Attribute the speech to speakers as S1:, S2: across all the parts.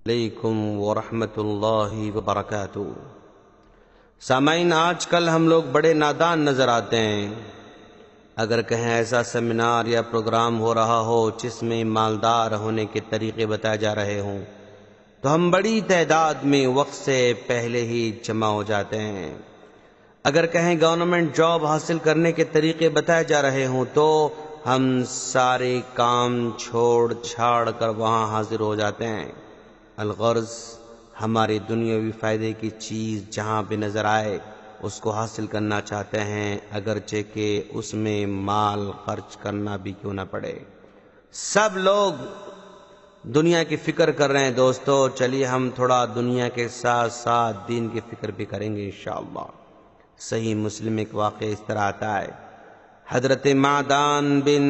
S1: علیکم ورحمۃ اللہ وبرکاتہ۔ سامعین، آج کل ہم لوگ بڑے نادان نظر آتے ہیں۔ اگر کہیں ایسا سیمینار یا پروگرام ہو رہا ہو جس میں مالدار ہونے کے طریقے بتائے جا رہے ہوں تو ہم بڑی تعداد میں وقت سے پہلے ہی جمع ہو جاتے ہیں۔ اگر کہیں گورنمنٹ جاب حاصل کرنے کے طریقے بتائے جا رہے ہوں تو ہم سارے کام چھوڑ چھاڑ کر وہاں حاضر ہو جاتے ہیں۔ الغرض ہماری دنیاوی فائدے کی چیز جہاں بھی نظر آئے اس کو حاصل کرنا چاہتے ہیں، اگرچہ کہ اس میں مال خرچ کرنا بھی کیوں نہ پڑے۔ سب لوگ دنیا کی فکر کر رہے ہیں دوستو، چلیے ہم تھوڑا دنیا کے ساتھ ساتھ دین کی فکر بھی کریں گے انشاءاللہ۔ صحیح مسلم ایک واقعہ اس طرح آتا ہے، حضرت معدان بن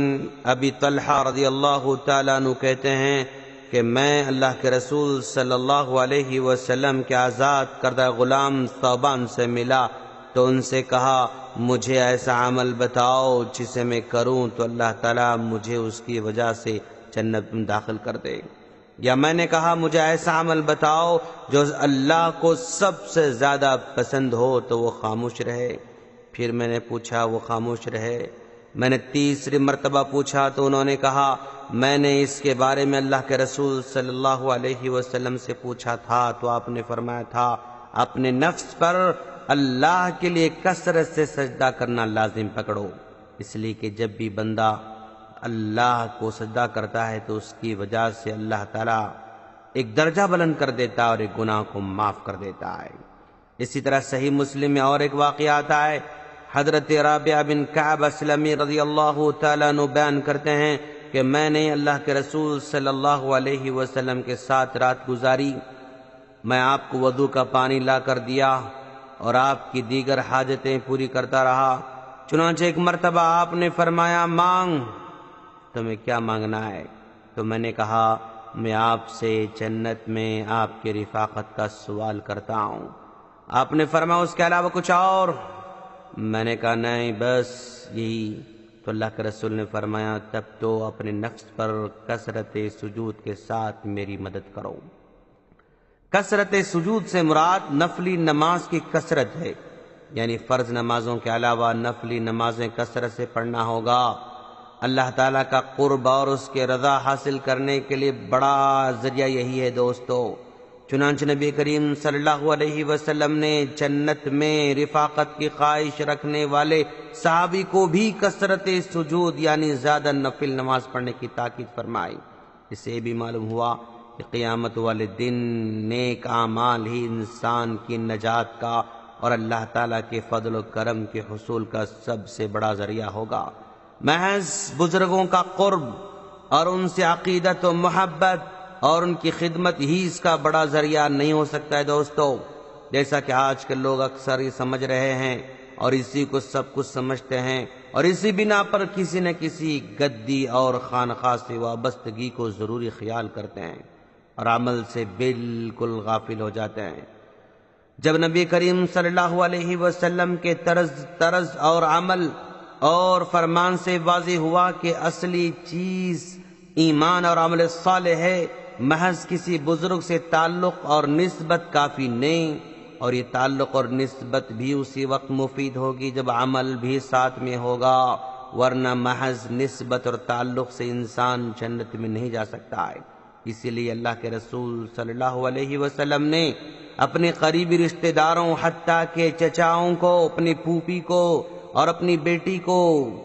S1: ابی طلحہ رضی اللہ تعالیٰ عنہ کہتے ہیں کہ میں اللہ کے رسول صلی اللہ علیہ وسلم کے آزاد کردہ غلام ثوبان سے ملا تو ان سے کہا مجھے ایسا عمل بتاؤ جسے میں کروں تو اللہ تعالیٰ مجھے اس کی وجہ سے جنت میں داخل کر دے، یا میں نے کہا مجھے ایسا عمل بتاؤ جو اللہ کو سب سے زیادہ پسند ہو تو وہ خاموش رہے۔ پھر میں نے پوچھا وہ خاموش رہے۔ میں نے تیسری مرتبہ پوچھا تو انہوں نے کہا میں نے اس کے بارے میں اللہ کے رسول صلی اللہ علیہ وسلم سے پوچھا تھا تو آپ نے فرمایا تھا اپنے نفس پر اللہ کے لیے کثرت سے سجدہ کرنا لازم پکڑو، اس لیے کہ جب بھی بندہ اللہ کو سجدہ کرتا ہے تو اس کی وجہ سے اللہ تعالیٰ ایک درجہ بلند کر دیتا ہے اور ایک گناہ کو معاف کر دیتا ہے۔ اسی طرح صحیح مسلم میں اور ایک واقعہ آتا ہے، حضرت رابعہ بن کعب اسلمی رضی اللہ تعالیٰ عنہ بیان کرتے ہیں کہ میں نے اللہ کے رسول صلی اللہ علیہ وسلم کے ساتھ رات گزاری، میں آپ کو وضو کا پانی لا کر دیا اور آپ کی دیگر حاجتیں پوری کرتا رہا، چنانچہ ایک مرتبہ آپ نے فرمایا مانگ، تمہیں کیا مانگنا ہے؟ تو میں نے کہا میں آپ سے جنت میں آپ کی رفاقت کا سوال کرتا ہوں۔ آپ نے فرمایا اس کے علاوہ کچھ اور؟ میں نے کہا نہیں بس یہی۔ تو اللہ کے رسول نے فرمایا تب تو اپنے نفس پر کثرت سجود کے ساتھ میری مدد کرو۔ کثرت سجود سے مراد نفلی نماز کی کثرت ہے، یعنی فرض نمازوں کے علاوہ نفلی نمازیں کثرت سے پڑھنا ہوگا۔ اللہ تعالیٰ کا قرب اور اس کے رضا حاصل کرنے کے لیے بڑا ذریعہ یہی ہے دوستو۔ چنانچہ نبی کریم صلی اللہ علیہ وسلم نے جنت میں رفاقت کی خواہش رکھنے والے صحابی کو بھی کثرت سجود یعنی زیادہ نفل نماز پڑھنے کی تاکید فرمائی۔ اس سے بھی معلوم ہوا کہ قیامت والے دن نیک اعمال ہی انسان کی نجات کا اور اللہ تعالیٰ کے فضل و کرم کے حصول کا سب سے بڑا ذریعہ ہوگا۔ محض بزرگوں کا قرب اور ان سے عقیدت و محبت اور ان کی خدمت ہی اس کا بڑا ذریعہ نہیں ہو سکتا ہے دوستو، جیسا کہ آج کل لوگ اکثر یہ سمجھ رہے ہیں اور اسی کو سب کچھ سمجھتے ہیں اور اسی بنا پر کسی نہ کسی گدی اور خانقاہ سے وابستگی کو ضروری خیال کرتے ہیں اور عمل سے بالکل غافل ہو جاتے ہیں۔ جب نبی کریم صلی اللہ علیہ وسلم کے طرز اور عمل اور فرمان سے واضح ہوا کہ اصلی چیز ایمان اور عمل صالح ہے، محض کسی بزرگ سے تعلق اور نسبت کافی نہیں، اور یہ تعلق اور نسبت بھی اسی وقت مفید ہوگی جب عمل بھی ساتھ میں ہوگا، ورنہ محض نسبت اور تعلق سے انسان جنت میں نہیں جا سکتا ہے۔ اسی لیے اللہ کے رسول صلی اللہ علیہ وسلم نے اپنے قریبی رشتہ داروں حتیٰ کہ چچاؤں کو، اپنی پھوپھی کو اور اپنی بیٹی کو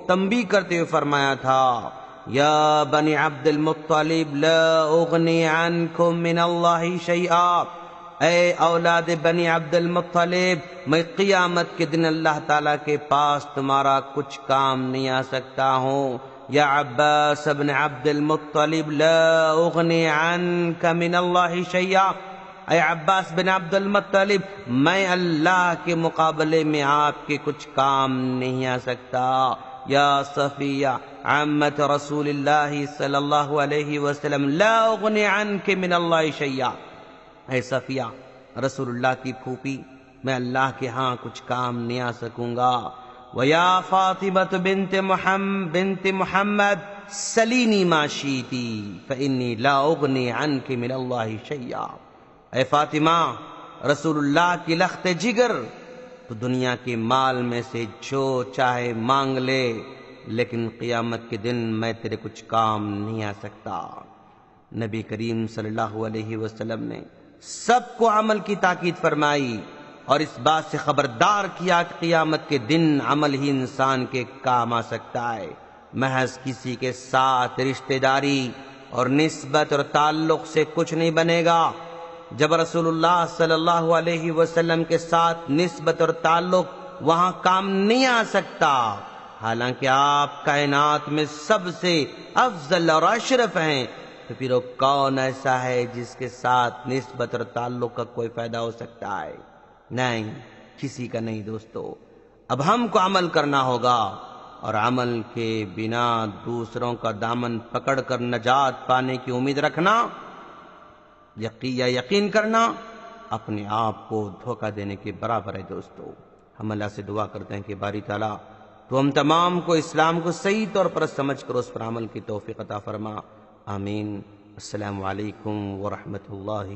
S1: تنبیہ کرتے ہوئے فرمایا تھا یا بنی عبد المطلب لا اغنی عنکم من اللہ شیئا، اے اولاد بنی عبد المطلب میں قیامت کے دن اللہ تعالیٰ کے پاس تمہارا کچھ کام نہیں آ سکتا ہوں۔ یا عباس بن عبد المطلب لا اغنی عنک من اللہ شیئا، اے عباس بن عبد المطلب میں اللہ کے مقابلے میں آپ کے کچھ کام نہیں آ سکتا۔ یا صفیہ عمت رسول اللہ صلی اللہ علیہ وسلم لا اغنی عنک من اللہ شیئا، اے صفیہ رسول اللہ کی پھوپھی میں اللہ کے ہاں کچھ کام نہیں آ سکوں گا۔ وَيَا فَاطِمَةُ بنت محمد سلینی ما شیتی فانی لا اغنی عنک من اللہ شیئا۔ اے فاطمہ، رسول اللہ کی لخت جگر، تو دنیا کے مال میں سے جو چاہے مانگ لے، لیکن قیامت کے دن میں تیرے کچھ کام نہیں آ سکتا۔ نبی کریم صلی اللہ علیہ وسلم نے سب کو عمل کی تاکید فرمائی اور اس بات سے خبردار کیا کہ قیامت کے دن عمل ہی انسان کے کام آ سکتا ہے، محض کسی کے ساتھ رشتہ داری اور نسبت اور تعلق سے کچھ نہیں بنے گا۔ جب رسول اللہ صلی اللہ علیہ وسلم کے ساتھ نسبت اور تعلق وہاں کام نہیں آ سکتا، حالانکہ آپ کائنات میں سب سے افضل اور اشرف ہیں، تو پھر وہ کون ایسا ہے جس کے ساتھ نسبت اور تعلق کا کوئی فائدہ ہو سکتا ہے؟ نہیں، کسی کا نہیں دوستو۔ اب ہم کو عمل کرنا ہوگا، اور عمل کے بنا دوسروں کا دامن پکڑ کر نجات پانے کی امید رکھنا یا یقین کرنا اپنے آپ کو دھوکہ دینے کے برابر ہے دوستو۔ ہم اللہ سے دعا کرتے ہیں کہ باری تعالیٰ تو ہم تمام کو اسلام کو صحیح طور پر سمجھ کر اس پر عمل کی توفیق عطا فرما، آمین۔ السلام علیکم ورحمۃ اللہ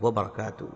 S1: وبرکاتہ۔